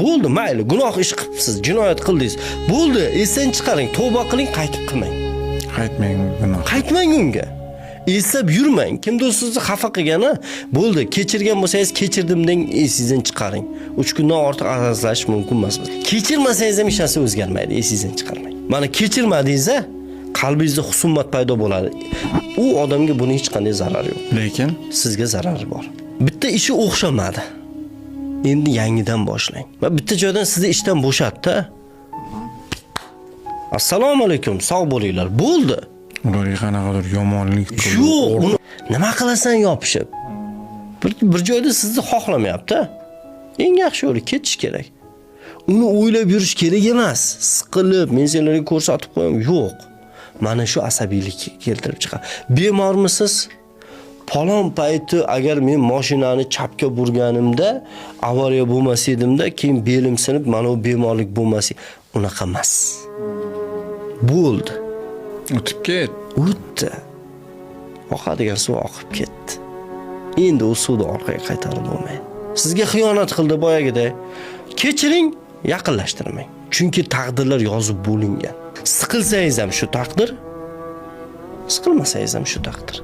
Bo'ldi, mayli, gunoh ish qilibsiz, jinoyat qildingiz. Bo'ldi, esdan chiqaring, tavba qiling, qaytib qilmang. Qaytmang gunoh. Qaytmang unga. Eslab yurmang. Kimdir sizni xafa qilgani, bo'ldi, kechirgan bo'lsangiz kechirdim deng, esingizdan chiqaring. 3 kundan ortiq azoblash mumkin emas. Kechirmasangiz ham hech narsa o'zgarmaydi, esingizdan chiqarmang. Mana kechirmadingiz-a, qalbingizda husumat paydo bo'ladi. U odamga buning hech qanday zarari yo'q. Lekin Sizga zarari bor. Bitta ishi o'xshamadi. Endi yangidan boshlang. Va bitta joydan sizni ishdan bo'shatdi. Assalomu alaykum, sog' bo'linglar. Bo'ldi. ularga qanaqadir yomonlik Yo'q, uni nima qilasan yopishib? Bir joyda sizni xohlamayapti. Eng yaxshi yo'li ketish kerak. Uni o'ylab yurish kerak emas. Siqilib, men senlarga ko'rsatib qo'yam. Yo'q. Mana shu asabiylik keltirib chiqadi. Bemormisiz? Palon payti agar men mashinani chapga burganimda, avariya bo'lmas edimda, keyin belim sinib, mana bu bemorlik bo'lmas. Unaqa emas. Bo'ldi. o'tib ket. O'tdi. Oqadigan suv oqib ketdi. Endi u suvni orqaga qaytarib bo'lmaydi. Sizga xiyonat qildi boyagiday. Kechiring, yaqinlashtirmang. Chunki taqdirlar yozib bo'lingan. Siqilsangiz ham shu taqdir, siqilmasangiz ham shu taqdir.